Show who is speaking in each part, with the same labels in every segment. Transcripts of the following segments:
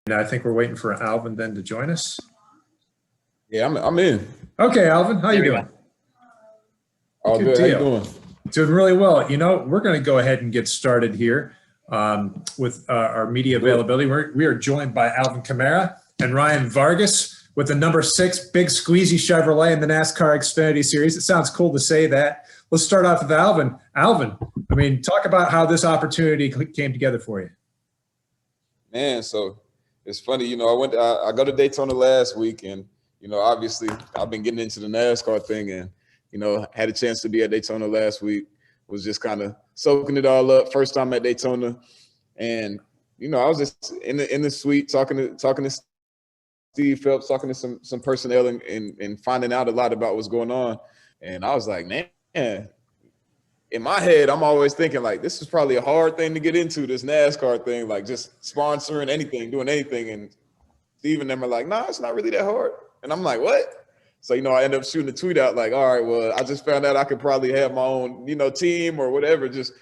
Speaker 1: And I think we're waiting for Alvin then to join us.
Speaker 2: Yeah, I'm in.
Speaker 1: Okay, Alvin, how you
Speaker 3: There we
Speaker 1: doing?
Speaker 3: go.
Speaker 2: All
Speaker 1: Good
Speaker 2: good. How you
Speaker 1: deal.
Speaker 2: doing?
Speaker 1: Doing really well. We're going to go ahead and get started here with our media
Speaker 2: Do it.
Speaker 1: availability. We are joined by Alvin Kamara and Ryan Vargas with the number 6 Big Squeezy Chevrolet in the NASCAR Xfinity Series. It sounds cool to say that. Let's start off with Alvin. Alvin, talk about how this opportunity came together for you.
Speaker 2: Man, so it's funny, I go to Daytona last week, and obviously I've been getting into the NASCAR thing, and had a chance to be at Daytona last week. Was just kind of soaking it all up. First time at Daytona, and I was just in the suite talking to Steve Phelps, talking to some personnel, and finding out a lot about what's going on. And I was like, man, in my head, I'm always thinking like, this is probably a hard thing to get into, this NASCAR thing, like just sponsoring anything, doing anything. And Steve and them are like, nah, it's not really that hard. And I'm like, what? So, I end up shooting a tweet out like, all right, well, I just found out I could probably have my own, team or whatever, just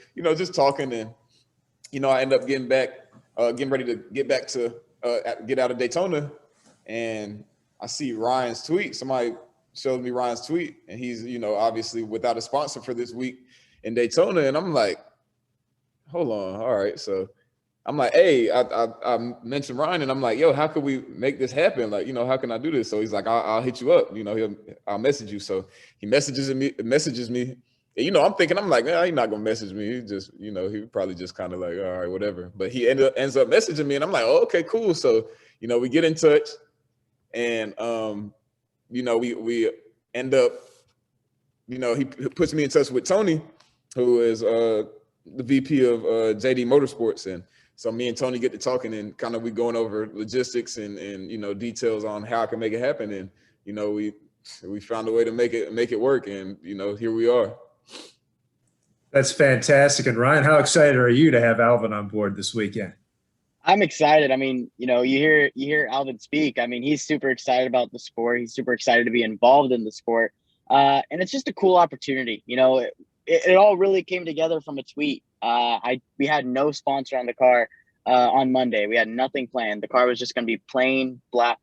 Speaker 2: talking. And, I end up getting ready to get back to get out of Daytona. And I see Ryan's tweet. Somebody showed me Ryan's tweet, and he's, obviously without a sponsor for this week in Daytona. And I'm like, hold on. All right. So I'm like, hey, I mentioned Ryan, and I'm like, yo, how could we make this happen? Like, how can I do this? So he's like, I'll hit you up. I'll message you. So he messages me. And, I'm thinking, I'm like, nah, he's not gonna message me. He just, he probably just kind of like, all right, whatever. But he ends up messaging me, and I'm like, oh, okay, cool. So, we get in touch, and we end up, he puts me in touch with Tony, who is the VP of JD Motorsports. And so me and Tony get to talking, and kind of we going over logistics and details on how I can make it happen. And we found a way to make it work, and here we are.
Speaker 1: That's fantastic. And Ryan, how excited are you to have Alvin on board this weekend?
Speaker 3: I'm excited. You hear Alvin speak. He's super excited about the sport. He's super excited to be involved in the sport. And it's just a cool opportunity. It all really came together from a tweet. We had no sponsor on the car on Monday. We had nothing planned. The car was just going to be plain black,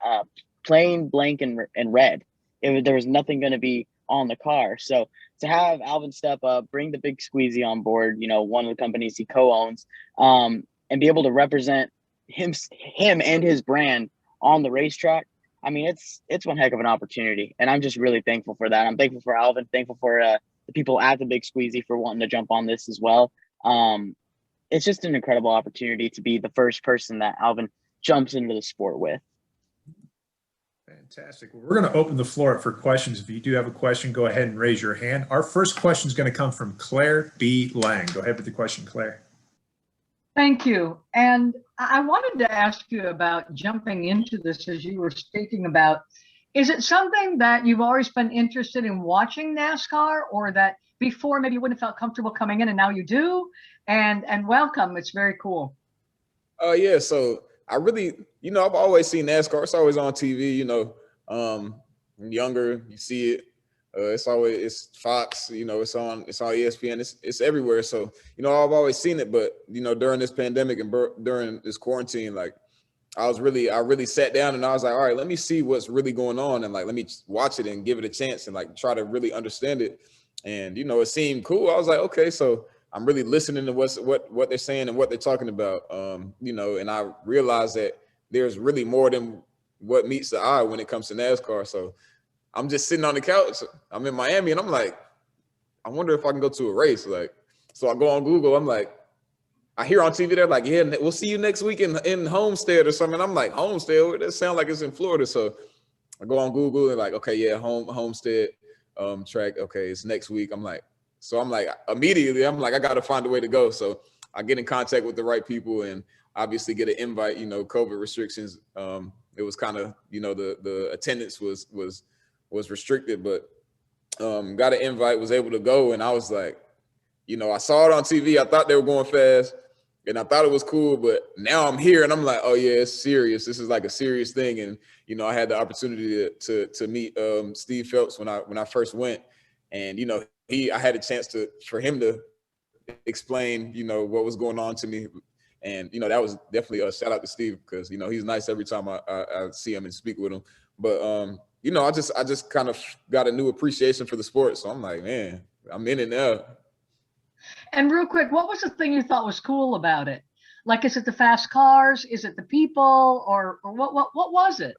Speaker 3: blank, and red. There was nothing going to be on the car. So to have Alvin step up, bring the Big Squeezy on board, one of the companies he co-owns, and be able to represent him and his brand on the racetrack. It's one heck of an opportunity, and I'm just really thankful for that. I'm thankful for Alvin, thankful for the people at the Big Squeezy for wanting to jump on this as well. It's just an incredible opportunity to be the first person that Alvin jumps into the sport with.
Speaker 1: Fantastic. Well, we're going to open the floor up for questions. If you do have a question, go ahead and raise your hand. Our first question is going to come from Claire B. Lang. Go ahead with the question, Claire.
Speaker 4: Thank you. And I wanted to ask you about jumping into this, as you were speaking about. Is it something that you've always been interested in watching NASCAR, or that before maybe you wouldn't have felt comfortable coming in and now you do? And welcome. It's very cool.
Speaker 2: Yeah. So I really, I've always seen NASCAR. It's always on TV, when younger, you see it. It's Fox, it's on ESPN, it's everywhere. So, I've always seen it, but, during this pandemic and during this quarantine, like I really sat down and I was like, all right, let me see what's really going on. And like, let me watch it and give it a chance and like, try to really understand it. And, it seemed cool. I was like, okay, so I'm really listening to what they're saying and what they're talking about. And I realized that there's really more than what meets the eye when it comes to NASCAR. So I'm just sitting on the couch. I'm in Miami, and I'm like, I wonder if I can go to a race. Like, so I go on Google. I'm like, I hear on TV, they're like, yeah, we'll see you next week in Homestead or something. I'm like, Homestead? That sounds like it's in Florida. So I go on Google and like, okay, yeah, Homestead track. Okay, it's next week. Immediately, I'm like, I got to find a way to go. So I get in contact with the right people and obviously get an invite. COVID restrictions. It was kind of, the attendance was restricted, but got an invite, was able to go. And I was like, I saw it on TV. I thought they were going fast and I thought it was cool, but now I'm here and I'm like, oh yeah, it's serious. This is like a serious thing. And, I had the opportunity to meet Steve Phelps when I first went, and, I had a chance for him to explain, what was going on to me, And, you know, that was definitely a shout out to Steve because, you know, he's nice every time I see him and speak with him. But, you know, I just kind of got a new appreciation for the sport. So I'm like, man, I'm in it now.
Speaker 4: And real quick, what was the thing you thought was cool about it? Like, is it the fast cars? Is it the people, or what was it?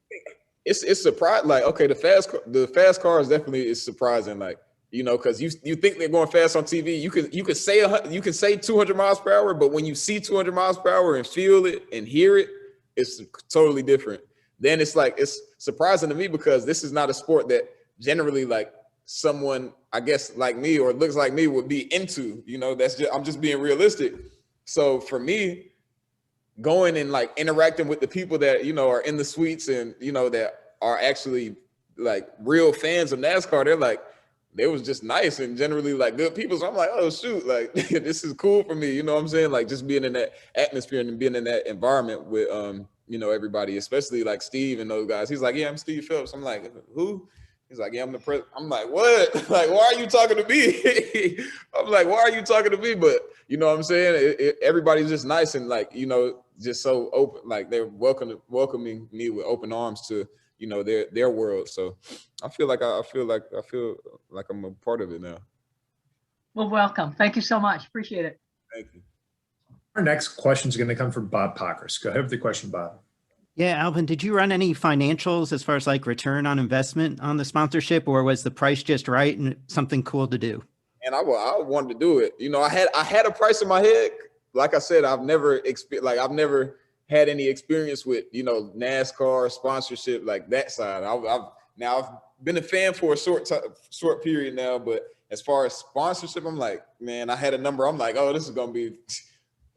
Speaker 2: It's surprising. Like, okay, the fast cars definitely is surprising. Like, you know, because you think they're going fast on TV. You could say 200 miles per hour, but when you see 200 miles per hour and feel it and hear it, it's totally different. Then it's like, it's surprising to me because this is not a sport that generally like someone, I guess, like me or looks like me would be into. You know, I'm just being realistic. So for me, going and like interacting with the people that, you know, are in the suites and, you know, that are actually like real fans of NASCAR, they was just nice and generally like good people. So I'm like, oh shoot, like this is cool for me. You know what I'm saying? Like just being in that atmosphere and being in that environment with, you know, everybody, especially like Steve and those guys. He's like, yeah, I'm Steve Phelps. I'm like, who? He's like, yeah, I'm the president. I'm like, what? Like, why are you talking to me? I'm like, why are you talking to me? But you know what I'm saying? Everybody's just nice and like, you know, just so open. Like they're welcoming me with open arms to, you know, their world. So I feel like I'm a part of it now.
Speaker 4: Well, welcome. Thank you so much. Appreciate it.
Speaker 2: Thank you.
Speaker 1: Our next question is going to come from Bob Pockers. Go ahead with the question, Bob.
Speaker 5: Yeah, Alvin, did you run any financials as far as like return on investment on the sponsorship, or was the price just right and something cool to do?
Speaker 2: And I wanted to do it. You know, I had a price in my head. Like I said, I've never had any experience with, you know, NASCAR sponsorship like that side. I've been a fan for a short period now, but as far as sponsorship, I'm like, man, I had a number. I'm like, oh, this is gonna be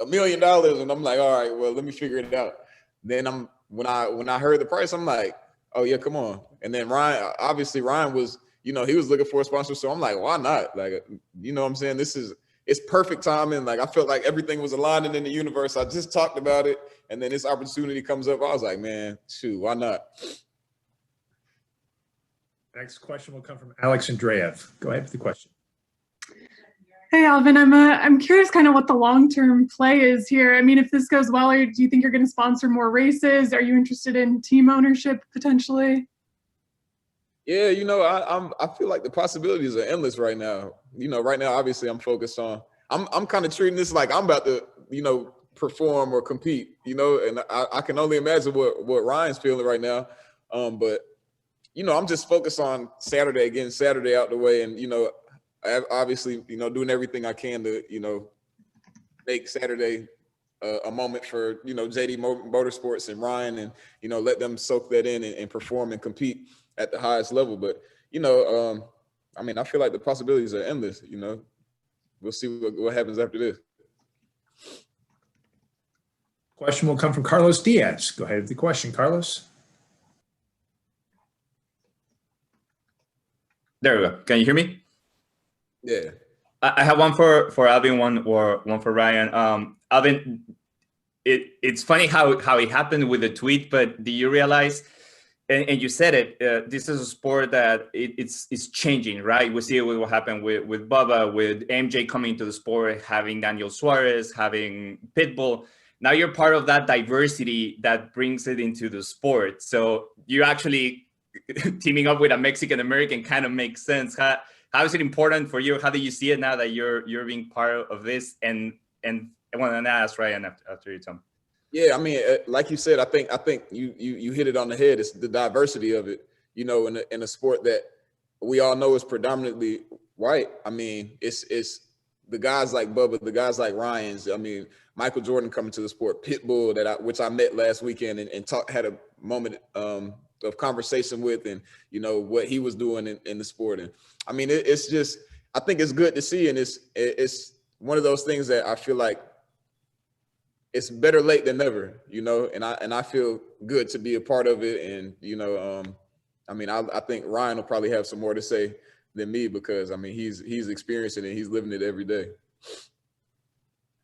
Speaker 2: $1 million, and I'm like, all right, well, let me figure it out. Then when I heard the price, I'm like, oh yeah, come on. And then Ryan was, you know, he was looking for a sponsor, so I'm like, why not? Like, you know what I'm saying? It's perfect timing. Like I felt like everything was aligning in the universe. I just talked about it, and then this opportunity comes up. I was like, man, shoot, why not?
Speaker 1: Next question will come from Alex Andreev. Go ahead with the question.
Speaker 6: Hey, Alvin, I'm curious kind of what the long-term play is here. I mean, if this goes well, or do you think you're going to sponsor more races? Are you interested in team ownership potentially?
Speaker 2: Yeah, you know, I feel like the possibilities are endless right now. You know, right now, obviously, I'm focused on. I'm kind of treating this like I'm about to, you know, perform or compete. You know, and I can only imagine what Ryan's feeling right now. But you know, I'm just focused on getting Saturday out the way, and you know, obviously, you know, doing everything I can to, you know, make Saturday a moment for, you know, JD Motorsports and Ryan, and, you know, let them soak that in and perform and compete at the highest level. But, you know, I mean, I feel like the possibilities are endless, you know. We'll see what happens after this.
Speaker 1: Question will come from Carlos Diaz. Go ahead with the question, Carlos.
Speaker 7: There we go. Can you hear me?
Speaker 2: Yeah.
Speaker 7: I have one for Alvin, one for Ryan. Alvin, it's funny how it happened with the tweet, but do you realize, and you said it, this is a sport that it's changing, right? We see what happened with Bubba, with MJ coming into the sport, having Daniel Suarez, having Pitbull. Now you're part of that diversity that brings it into the sport. So you actually teaming up with a Mexican American kind of makes sense. How is it important for you? How do you see it now that you're being part of this? And I want to ask Ryan after you tell me.
Speaker 2: Yeah, I mean, like you said, I think you hit it on the head. It's the diversity of it. You know, in a sport that we all know is predominantly white. I mean, it's the guys like Bubba, the guys like Ryan's. I mean, Michael Jordan coming to the sport, Pitbull which I met last weekend and had a moment of conversation with, and you know what he was doing in the sport. And I mean, it's just, I think it's good to see, and it's one of those things that I feel like it's better late than never, you know. And I feel good to be a part of it. And you know, I mean, I think Ryan will probably have some more to say than me because I mean he's experiencing it, he's living it every day.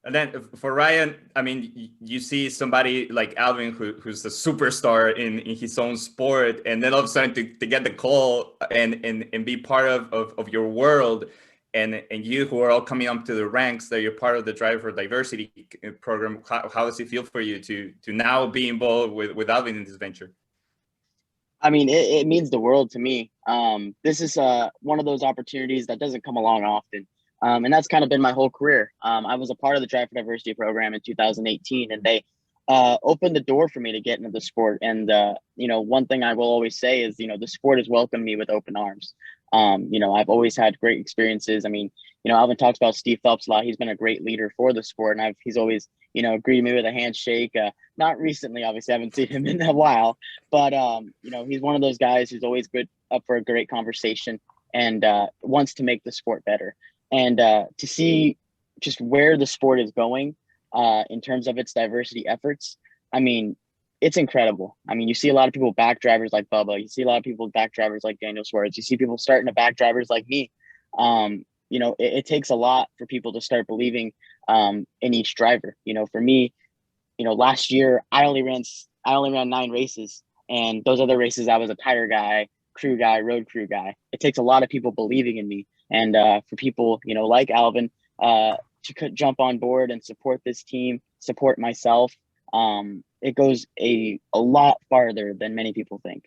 Speaker 7: And then for Ryan, I mean, you see somebody like Alvin who's a superstar in his own sport, and then all of a sudden to get the call and be part of your world, and you who are all coming up to the ranks that you're part of the Drive for Diversity program, how does it feel for you to now be involved with Alvin in this venture?
Speaker 3: I mean, it means the world to me. This is one of those opportunities that doesn't come along often. And that's kind of been my whole career. I was a part of the Drive for Diversity program in 2018, and they opened the door for me to get into the sport. And, one thing I will always say is, the sport has welcomed me with open arms. I've always had great experiences. I mean, Alvin talks about Steve Phelps a lot. He's been a great leader for the sport, and he's always, greeted me with a handshake. Not recently, obviously, I haven't seen him in a while, but he's one of those guys who's always good up for a great conversation and wants to make the sport better. And to see just where the sport is going in terms of its diversity efforts, I mean, it's incredible. I mean, you see a lot of people back drivers like Bubba. You see a lot of people back drivers like Daniel Suarez. You see people starting to back drivers like me. It takes a lot for people to start believing in each driver. For me, last year I only ran 9 races, and those other races I was a tire guy, crew guy, road crew guy. It takes a lot of people believing in me, and for people like Alvin to jump on board and support this team, support myself. It goes a lot farther than many people think.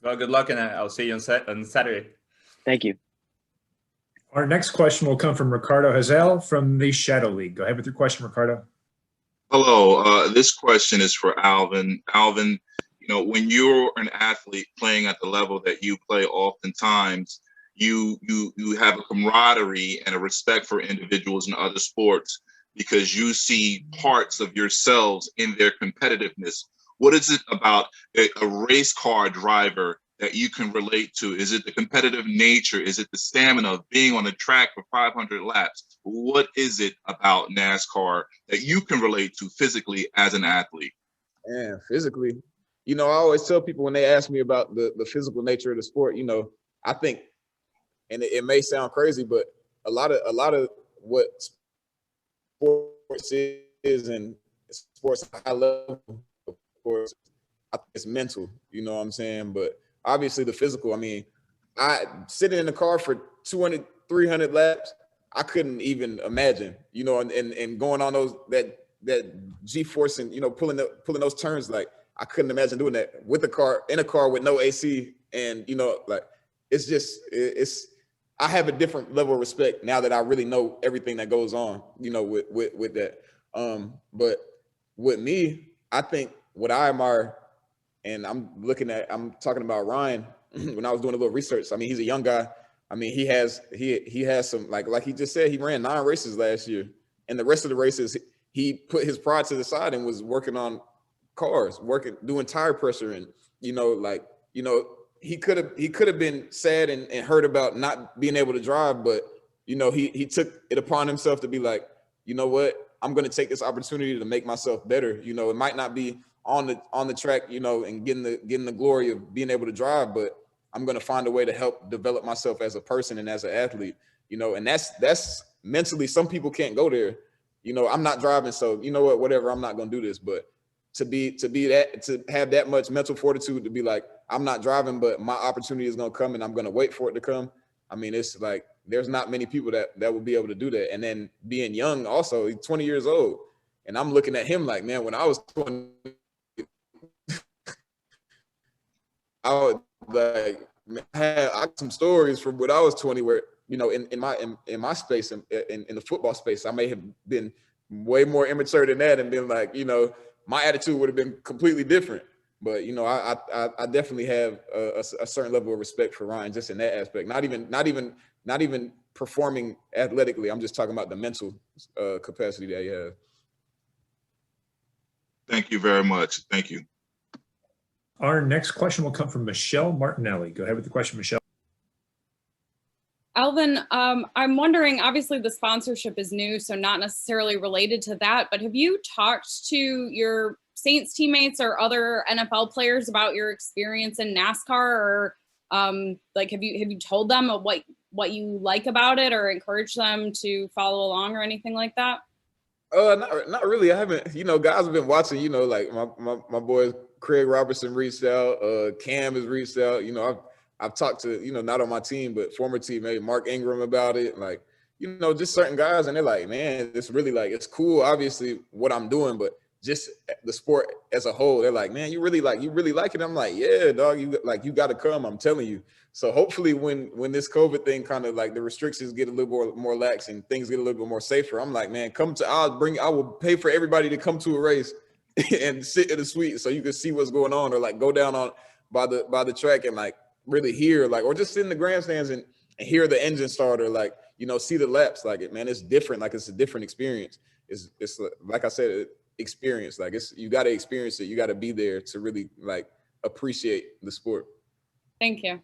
Speaker 7: Well, good luck, and I'll see you on Saturday.
Speaker 3: Thank you.
Speaker 1: Our next question will come from Ricardo Hazel from the Shadow League. Go ahead with your question, Ricardo.
Speaker 8: Hello. This question is for Alvin. Alvin, when you're an athlete playing at the level that you play, oftentimes you have a camaraderie and a respect for individuals in other sports, because you see parts of yourselves in their competitiveness. What is it about a race car driver that you can relate to? Is it the competitive nature? Is it the stamina of being on the track for 500 laps? What is it about NASCAR that you can relate to physically as an athlete?
Speaker 2: And physically, I always tell people when they ask me about the physical nature of the sport, I think, and it may sound crazy, but a lot of what sports is, and sports at high level, of course, I think it's mental, you know what I'm saying? But obviously the physical, I mean, I sitting in the car for 200, 300 laps, I couldn't even imagine, and going on that G-force and, pulling those turns, like I couldn't imagine doing that with in a car with no AC. And, it's I have a different level of respect now that I really know everything that goes on, with that. But with me, I think what I admire, and I'm talking about Ryan, when I was doing a little research, I mean, he's a young guy. I mean, he has some, like he just said, he ran 9 races last year, and the rest of the races, he put his pride to the side and was working on cars, doing tire pressure. And, he could have been sad and hurt about not being able to drive, but he took it upon himself to be like, you know what, I'm going to take this opportunity to make myself better. It might not be on the track, and getting the glory of being able to drive, but I'm going to find a way to help develop myself as a person and as an athlete. And that's mentally, some people can't go there. I'm not driving, so whatever, I'm not going to do this. But to have that much mental fortitude to be like, I'm not driving, but my opportunity is going to come and I'm going to wait for it to come. I mean, it's like, there's not many people that will be able to do that. And then being young also, he's 20 years old. And I'm looking at him like, man, when I was 20, I got some stories from when I was 20 where, in my space, in the football space, I may have been way more immature than that and been like, my attitude would have been completely different. But, I definitely have a certain level of respect for Ryan just in that aspect. Not even performing athletically. I'm just talking about the mental capacity that he has.
Speaker 8: Thank you very much. Thank you.
Speaker 1: Our next question will come from Michelle Martinelli. Go ahead with the question, Michelle.
Speaker 9: Alvin, I'm wondering, obviously the sponsorship is new, so not necessarily related to that, but have you talked to your Saints teammates or other NFL players about your experience in NASCAR, or have you told them what you like about it, or encouraged them to follow along or anything like that?
Speaker 2: Not really. I haven't, guys have been watching, like my boy Craig Robertson reached out, Cam has reached out, I've talked to, you know, not on my team, but former teammate Mark Ingram about it. Like, you know, just certain guys, and they're like, man, it's really like, it's cool, obviously, what I'm doing, but just the sport as a whole, they're like, man, you really like it. I'm like, yeah, dog, you got to come. I'm telling you. So hopefully when this COVID thing kind of like the restrictions get a little more lax and things get a little bit more safer, I'm like, man, I will pay for everybody to come to a race and sit in a suite so you can see what's going on, or like go down by the track and like really hear, like, or just sit in the grandstands and hear the engine start, or like, you know, see the laps. Like, man, it's different. Like, it's a different experience. It's like I said, experience. Like, you got to experience it. You got to be there to really like appreciate the sport.
Speaker 9: Thank you.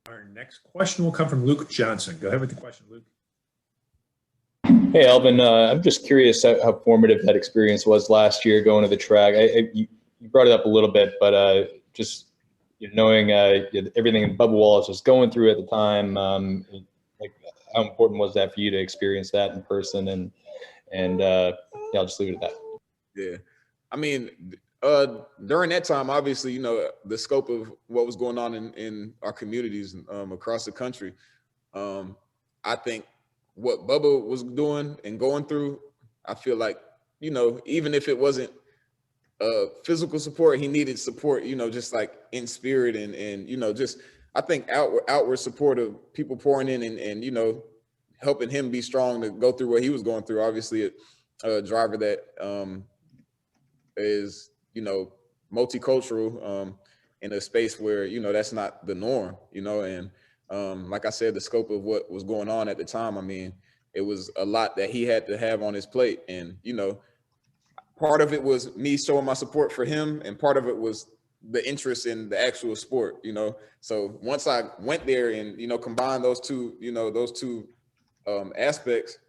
Speaker 1: Our next question will come from Luke Johnson. Go ahead with the question, Luke.
Speaker 10: Hey, Alvin, I'm just curious how formative that experience was last year going to the track. You brought it up a little bit, but just knowing everything Bubba Wallace was going through at the time, like how important was that for you to experience that in person? And yeah, I'll just leave it at that.
Speaker 2: Yeah, I mean, during that time, obviously, you know, the scope of what was going on in our communities across the country, I think what Bubba was doing and going through, I feel like, you know, even if it wasn't physical support, he needed support, you know, just like in spirit and you know, just I think outward support of people pouring in and you know, helping him be strong to go through what he was going through. Obviously, a driver that is, you know, multicultural in a space where, you know, that's not the norm, you know, and like I said, the scope of what was going on at the time, I mean, it was a lot that he had to have on his plate. And, you know, part of it was me showing my support for him, and part of it was the interest in the actual sport, you know. So once I went there and, you know, combined those two aspects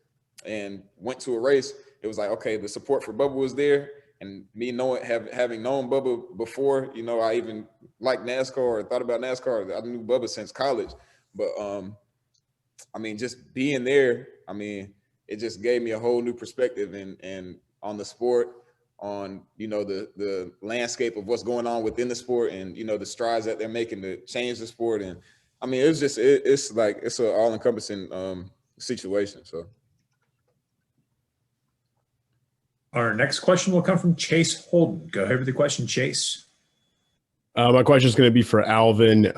Speaker 2: and went to a race, it was like, okay, the support for Bubba was there. And me having known Bubba before, you know, I even liked NASCAR or thought about NASCAR. I knew Bubba since college. But, I mean, just being there, I mean, it just gave me a whole new perspective and on the sport, on, you know, the landscape of what's going on within the sport and, you know, the strides that they're making to change the sport. And, I mean, it's like it's an all-encompassing situation, so.
Speaker 1: Our next question will come from Chase Holden. Go ahead with the question, Chase.
Speaker 11: My question is going to be for Alvin.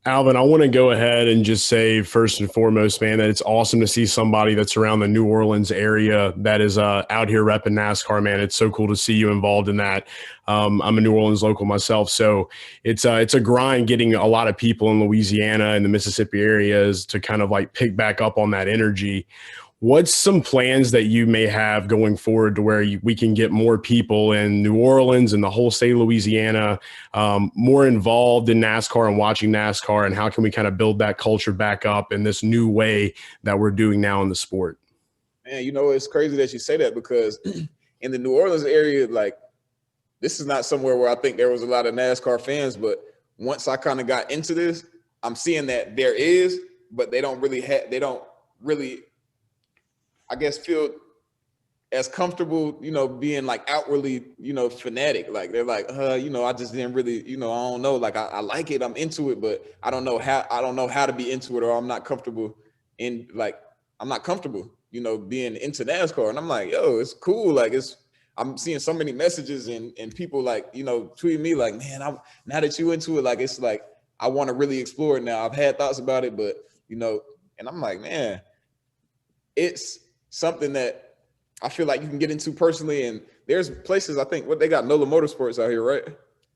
Speaker 11: Alvin, I want to go ahead and just say first and foremost, man, that it's awesome to see somebody that's around the New Orleans area that is out here repping NASCAR, man. It's so cool to see you involved in that. I'm a New Orleans local myself, so it's a grind getting a lot of people in Louisiana and the Mississippi areas to kind of like pick back up on that energy. What's some plans that you may have going forward to where we can get more people in New Orleans and the whole state of Louisiana more involved in NASCAR and watching NASCAR, and how can we kind of build that culture back up in this new way that we're doing now in the sport?
Speaker 2: Man, you know, it's crazy that you say that, because in the New Orleans area, like, this is not somewhere where I think there was a lot of NASCAR fans, but once I kind of got into this, I'm seeing that there is, but they don't really I guess feel as comfortable, you know, being like outwardly, you know, fanatic. Like they're like, you know, I just didn't really, you know, I don't know. Like I like it, I'm into it, but I don't know how to be into it, or I'm not comfortable, you know, being into NASCAR. And I'm like, yo, it's cool. Like I'm seeing so many messages and people like, you know, tweeting me like, man, now that you into it, like, it's like, I want to really explore it now. I've had thoughts about it, but, you know, and I'm like, man, it's something that I feel like you can get into personally. And there's places, I think, they got NOLA Motorsports out here, right?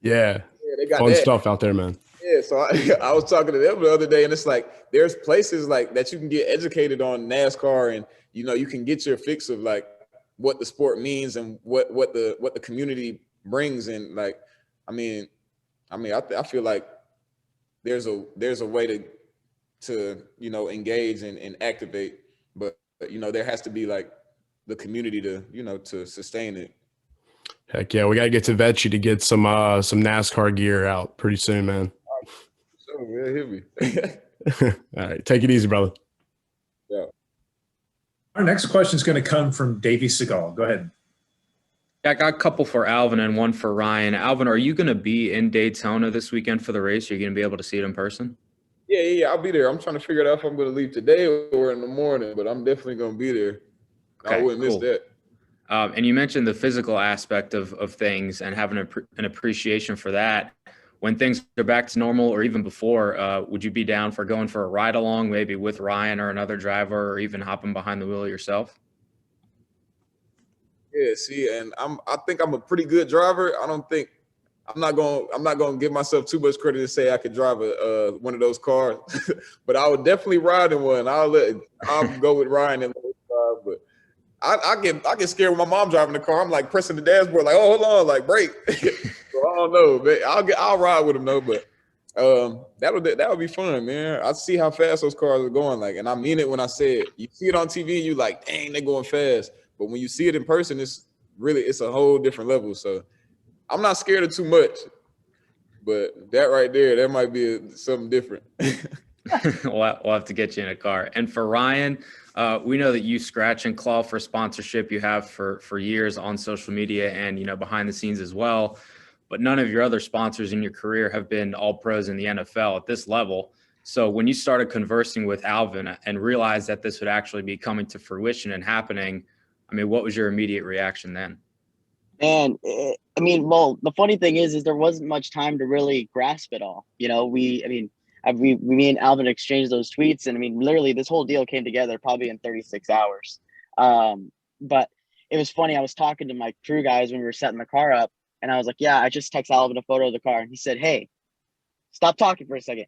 Speaker 11: Yeah,
Speaker 2: they got
Speaker 11: fun
Speaker 2: that
Speaker 11: stuff out there, man.
Speaker 2: Yeah, so I was talking to them the other day, and it's like there's places like that you can get educated on NASCAR, and you know, you can get your fix of like what the sport means and what the community brings. And like, I feel like there's a way to you know, engage and activate, but you know, there has to be like the community to, you know, to sustain it.
Speaker 11: Heck yeah, we got to get to Vetchi to get some NASCAR gear out pretty soon, man.
Speaker 2: So yeah, hit me.
Speaker 11: All right, take it easy, brother.
Speaker 2: Yeah.
Speaker 1: Our next question is going to come from Davey Segal. Go ahead.
Speaker 12: I got a couple for Alvin and one for Ryan. Alvin, are you going to be in Daytona this weekend for the race? Are you going to be able to see it in person?
Speaker 2: Yeah, I'll be there. I'm trying to figure out if I'm going to leave today or in the morning, but I'm definitely going to be there. I
Speaker 12: Okay,
Speaker 2: wouldn't miss
Speaker 12: cool.
Speaker 2: that.
Speaker 12: And you mentioned the physical aspect of things and having an appreciation for that. When things are back to normal or even before, would you be down for going for a ride along, maybe with Ryan or another driver, or even hopping behind the wheel yourself?
Speaker 2: Yeah, see, and I think I'm a pretty good driver. I'm not gonna give myself too much credit to say I could drive one of those cars, but I would definitely ride in one. I'll go with Ryan and let him drive, but I get scared when my mom driving the car. I'm like pressing the dashboard, like, oh, hold on, like brake. So I don't know, but I'll ride with him though. But that would be fun, man. I see how fast those cars are going, like, and I mean it when I say it. You see it on TV, and you like, dang, they're going fast. But when you see it in person, it's a whole different level. So I'm not scared of too much, but that right there, that might be something different.
Speaker 12: We'll have to get you in a car. And for Ryan, we know that you scratch and claw for sponsorship. You have for years on social media and, behind the scenes as well. But none of your other sponsors in your career have been all pros in the NFL at this level. So when you started conversing with Alvin and realized that this would actually be coming to fruition and happening, I mean, what was your immediate reaction then?
Speaker 3: And well, the funny thing is there wasn't much time to really grasp it all. Me and Alvin exchanged those tweets, and literally this whole deal came together probably in 36 hours. But it was funny. I was talking to my crew guys when we were setting the car up, and I was like, "Yeah, I just texted Alvin a photo of the car," and he said, "Hey, stop talking for a second.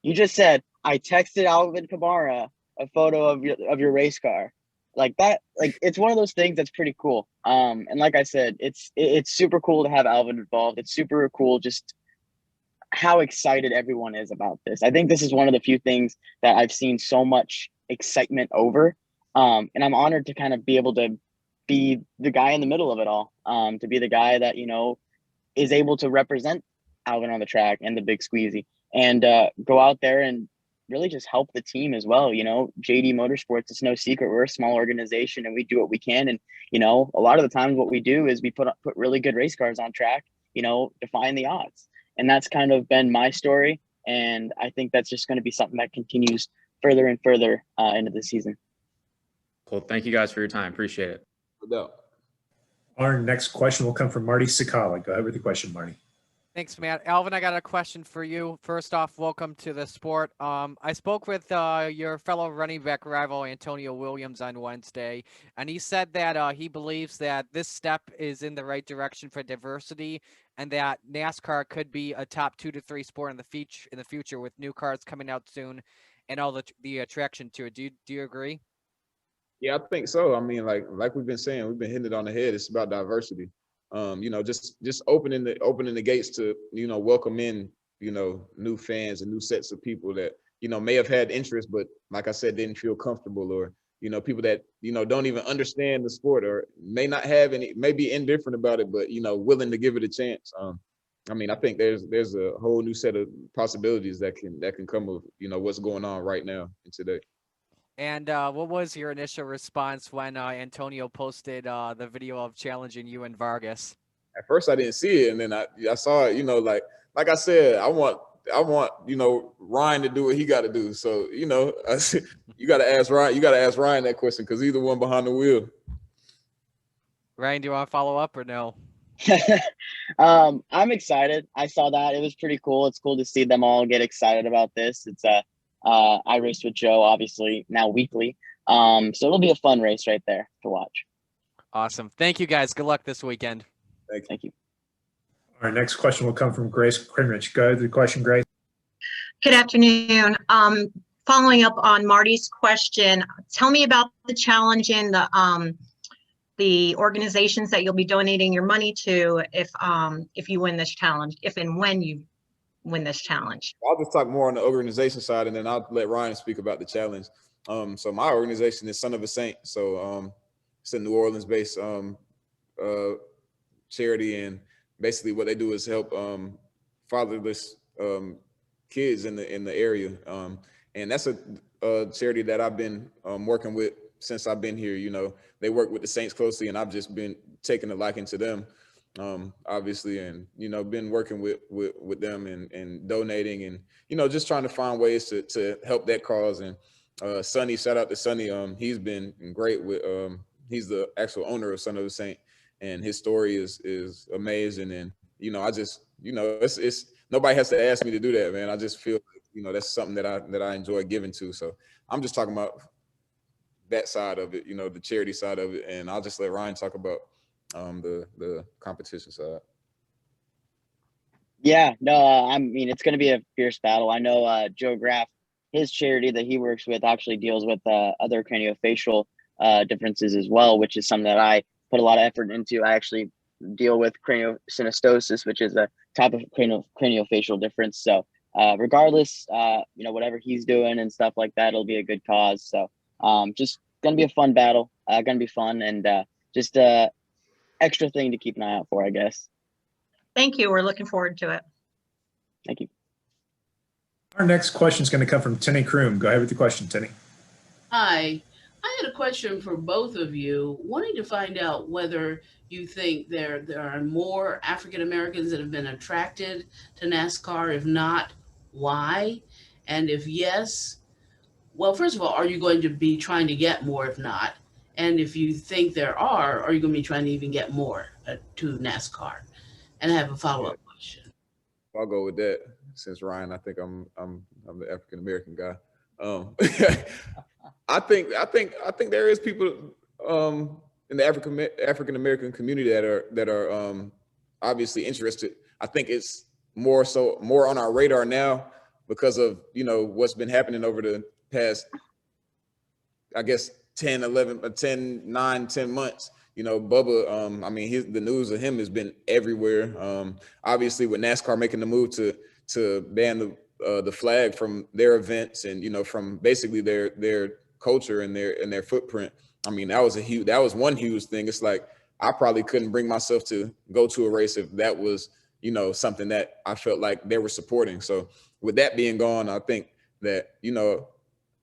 Speaker 3: You just said I texted Alvin Kamara a photo of your race car." Like that, like it's one of those things that's pretty cool. And like I said, it's super cool to have Alvin involved. It's super cool just how excited everyone is about this. I think this is one of the few things that I've seen so much excitement over. And I'm honored to kind of be able to be the guy in the middle of it all. To be the guy that, is able to represent Alvin on the track and the big squeezy and go out there and really just help the team as well. JD Motorsports, it's no secret, we're a small organization and we do what we can. And, a lot of the times what we do is we put really good race cars on track, defying the odds. And that's kind of been my story. And I think that's just going to be something that continues further and further into the season.
Speaker 12: Cool. Thank you guys for your time. Appreciate it.
Speaker 2: No doubt.
Speaker 1: Our next question will come from Marty Sakala. Go ahead with the question, Marty.
Speaker 13: Thanks, Matt. Alvin, I got a question for you. First off, welcome to the sport. I spoke with your fellow running back rival, Antonio Williams, on Wednesday, and he said that he believes that this step is in the right direction for diversity and that NASCAR could be a top 2 to 3 sport in the future with new cars coming out soon and all the attraction to it. Do you agree?
Speaker 2: Yeah, I think so. I mean, like we've been saying, we've been hitting it on the head. It's about diversity. Just opening the gates to, welcome in, new fans and new sets of people that, may have had interest, but like I said, didn't feel comfortable, or, people that, don't even understand the sport or may not have any, may be indifferent about it, but, willing to give it a chance. I think there's a whole new set of possibilities that can come of, what's going on right now and today.
Speaker 13: And what was your initial response when Antonio posted the video of challenging you and Vargas?
Speaker 2: At first, I didn't see it, and then I saw it. Like I said, I want Ryan to do what he got to do. So you got to ask Ryan. You got to ask Ryan that question because he's the one behind the wheel.
Speaker 13: Ryan, do you want to follow up or no?
Speaker 3: I'm excited. I saw that. It was pretty cool. It's cool to see them all get excited about this. It's I raced with Joe, obviously, now weekly. So it'll be a fun race right there to watch.
Speaker 13: Awesome. Thank you, guys. Good luck this weekend.
Speaker 3: Thank you.
Speaker 1: Our next question will come from Grace Krimrich. Go ahead with the question, Grace.
Speaker 14: Good afternoon. Following up on Marty's question, tell me about the challenge and the organizations that you'll be donating your money to if you win this challenge, if and when you win this challenge.
Speaker 2: I'll just talk more on the organization side, and then I'll let Ryan speak about the challenge. So my organization is Son of a Saint. So it's a New Orleans-based charity, and basically what they do is help fatherless kids in the area. And that's a charity that I've been working with since I've been here. You know, they work with the Saints closely, and I've just been taking a liking to them, obviously, and you know, been working with them and donating, and you know, just trying to find ways to help that cause. And Sonny, shout out to Sonny. He's been great with. He's the actual owner of Son of the Saint, and his story is amazing. And you know, I just, you know, it's nobody has to ask me to do that, man. I just feel like, you know, that's something that I enjoy giving to. So I'm just talking about that side of it, you know, the charity side of it, and I'll just let Ryan talk about the competition side.
Speaker 3: Yeah, no, I mean, it's going to be a fierce battle. I know Joe Graff, his charity that he works with actually deals with other craniofacial differences as well, which is something that I put a lot of effort into. I actually deal with craniosynostosis, which is a type of craniofacial difference. So regardless, you know, whatever he's doing and stuff like that, it'll be a good cause. So just going to be a fun battle, going to be fun, and just extra thing to keep an eye out for, I guess.
Speaker 14: Thank you. We're looking forward to it.
Speaker 3: Thank you.
Speaker 1: Our next question is going to come from Tenny Kroom. Go ahead with the question, Tenny.
Speaker 15: Hi, I had a question for both of you, wanting to find out whether you think there are more African Americans that have been attracted to NASCAR. If not, why? And if yes, well, first of all, are you going to be trying to get more? If not, and if you think there are you going to be trying to even get more to NASCAR? And I have a follow-up question.
Speaker 2: I'll go with that since Ryan, I think I'm the African American guy. I think there is people in the African American community that are obviously interested. I think it's more on our radar now because of, you know, what's been happening over the past, I guess, 10 months. You know, Bubba, I mean, the news of him has been everywhere. Obviously, with NASCAR making the move to ban the flag from their events and, you know, from basically their culture and their footprint. I mean, that was one huge thing. It's like I probably couldn't bring myself to go to a race if that was, you know, something that I felt like they were supporting. So with that being gone, I think that, you know,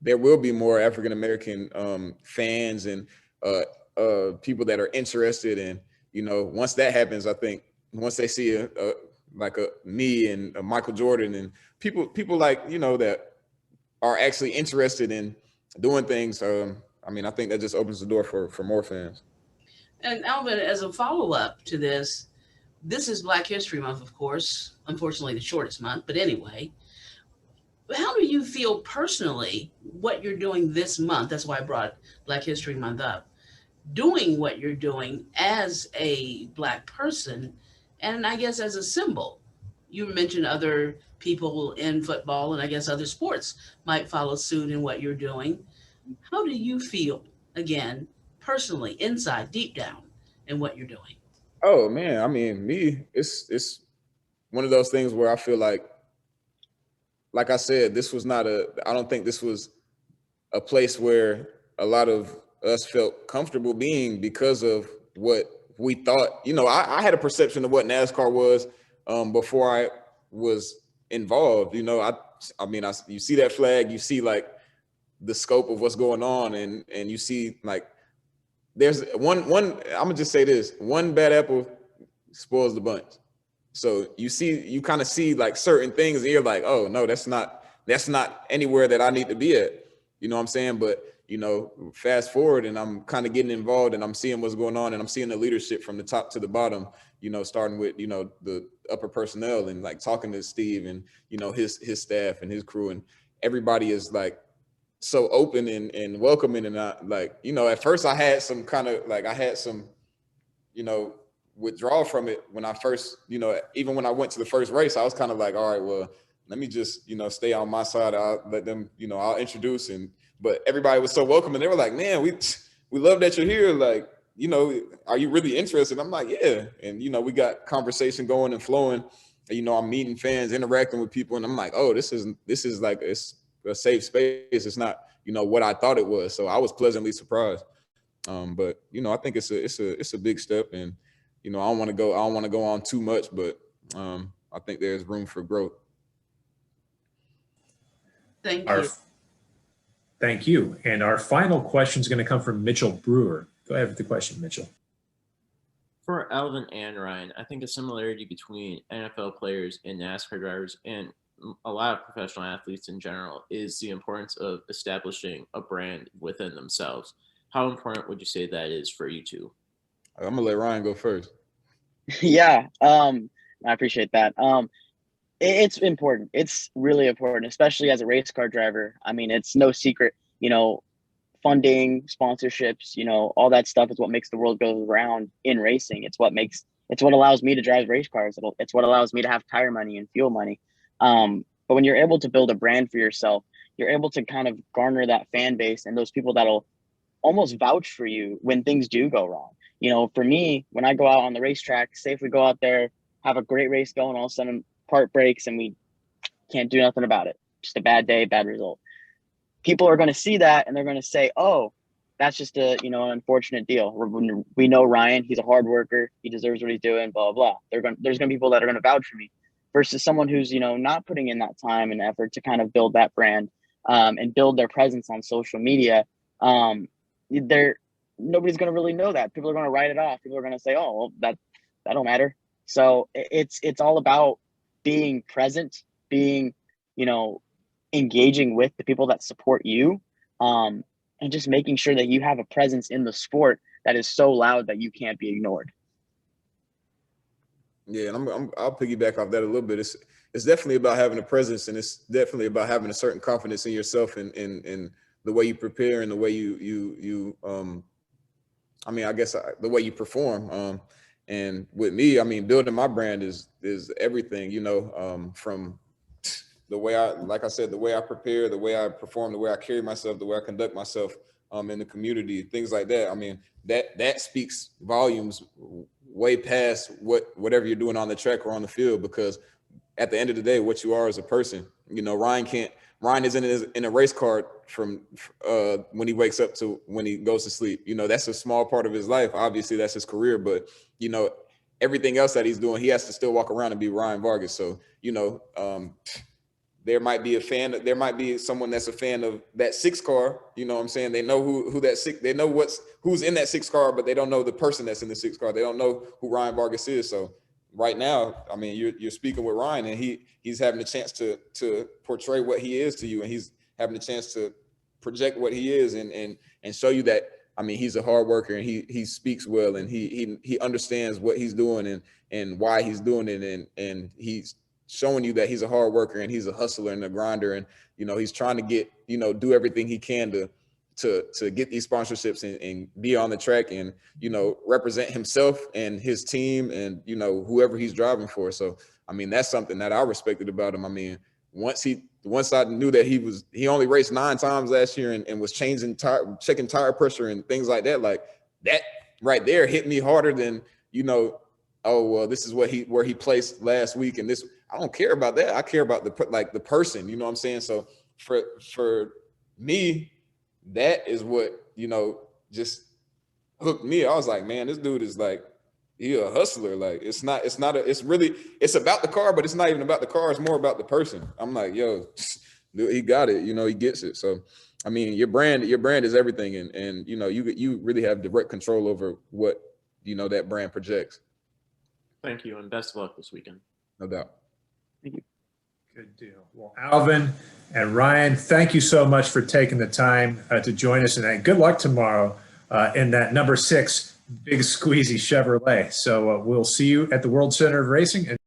Speaker 2: there will be more African American fans and people that are interested. And, you know, once that happens, I think once they see me and Michael Jordan and people like, you know, that are actually interested in doing things, I mean, I think that just opens the door for more fans.
Speaker 15: And Alvin, as a follow-up to this is Black History Month, of course, unfortunately the shortest month, but anyway, how do you feel personally what you're doing this month? That's why I brought Black History Month up. Doing what you're doing as a Black person, and I guess as a symbol. You mentioned other people in football, and I guess other sports might follow suit in what you're doing. How do you feel, again, personally, inside, deep down, in what you're doing?
Speaker 2: Oh man, I mean, it's one of those things where I feel like I said, I don't think this was a place where a lot of us felt comfortable being because of what we thought. You know, I had a perception of what NASCAR was before I was involved. You know, I mean, you see that flag, you see like the scope of what's going on, and you see like there's one. I'm gonna just say this: one bad apple spoils the bunch. So you kind of see like certain things, and you're like, oh no, that's not anywhere that I need to be at. You know what I'm saying? But you know, fast forward, and I'm kind of getting involved, and I'm seeing what's going on, and I'm seeing the leadership from the top to the bottom. You know, starting with, you know, the upper personnel, and like talking to Steve and, you know, his staff and his crew, and everybody is like so open and welcoming. And I, like, you know, at first I had some, you know, withdrawal from it when I first, you know, even when I went to the first race, I was kind of like, all right, well, let me just, you know, stay on my side. I'll let them, you know, I'll introduce. But everybody was so welcome, and they were like, man, we love that you're here. Like, you know, are you really interested? I'm like, yeah. And, you know, we got conversation going and flowing. And, you know, I'm meeting fans, interacting with people, and I'm like, oh, this is like, it's a safe space. It's not, you know, what I thought it was. So I was pleasantly surprised. But, you know, I think it's a big step, and, you know, I don't want to go on too much, but I think there's room for growth.
Speaker 15: Thank you.
Speaker 1: Thank you. And our final question is going to come from Mitchell Brewer. Go ahead with the question, Mitchell.
Speaker 16: For Alvin and Ryan, I think a similarity between NFL players and NASCAR drivers and a lot of professional athletes in general is the importance of establishing a brand within themselves. How important would you say that is for you two?
Speaker 2: I'm gonna let Ryan go first.
Speaker 3: Yeah, I appreciate that. It's important. It's really important, especially as a race car driver. I mean, it's no secret, funding, sponsorships, all that stuff is what makes the world go round in racing. It's what allows me to drive race cars. It's what allows me to have tire money and fuel money. But when you're able to build a brand for yourself, you're able to kind of garner that fan base and those people that'll almost vouch for you when things do go wrong. For me, when I go out on the racetrack, say if we go out there, have a great race going, all of a sudden part breaks and we can't do nothing about it. Just a bad day, bad result. People are going to see that and they're going to say, oh, that's just an unfortunate deal. We know Ryan, he's a hard worker. He deserves what he's doing, blah, blah, blah. There's going to be people that are going to vouch for me versus someone who's, not putting in that time and effort to kind of build that brand and build their presence on social media. Nobody's going to really know that. People are going to write it off. People are going to say, oh, well, that don't matter. So it's all about being present, being, engaging with the people that support you, and just making sure that you have a presence in the sport that is so loud that you can't be ignored.
Speaker 2: Yeah, and I'll piggyback off that a little bit. It's definitely about having a presence, and it's definitely about having a certain confidence in yourself and the way you prepare and the way you the way you perform. And with me, building my brand is everything, from the way the way I prepare, the way I perform, the way I carry myself, the way I conduct myself in the community, things like that. That speaks volumes way past whatever you're doing on the track or on the field, because at the end of the day, what you are as a person. Ryan isn't in a race car from when he wakes up to when he goes to sleep. That's a small part of his life. Obviously, that's his career, but everything else that he's doing, he has to still walk around and be Ryan Vargas. So there might be someone that's a fan of that 6 car. You know what I'm saying? They know who that 6. They know who's in that 6 car, but they don't know the person that's in the 6 car. They don't know who Ryan Vargas is. So right now, you're speaking with Ryan, and he's having a chance to portray what he is to you, and he's having a chance to project what he is and show you that. He's a hard worker, and he speaks well, and he understands what he's doing and why he's doing it, and he's showing you that he's a hard worker and he's a hustler and a grinder, and he's trying to get do everything he can to get these sponsorships and be on the track and represent himself and his team and whoever he's driving for. So that's something that I respected about him. Once I knew that he only raced 9 times last year and was checking tire pressure and things like that, like that right there hit me harder than oh well, this is where he placed last week, and this I don't care about that. I care about the person. You know what I'm saying? So for me, that is what just hooked me. I was like, man, this dude is like, he a hustler. Like it's about the car, but it's not even about the car. It's more about the person. I'm like, yo, dude, he got it. He gets it. So your brand is everything, and you really have direct control over what that brand projects.
Speaker 16: Thank you, and best of luck this weekend.
Speaker 2: No doubt.
Speaker 3: Thank you.
Speaker 1: Good deal. Well, Alvin and Ryan, thank you so much for taking the time to join us, and good luck tomorrow in that number 6 big squeezy Chevrolet. So we'll see you at the World Center of Racing.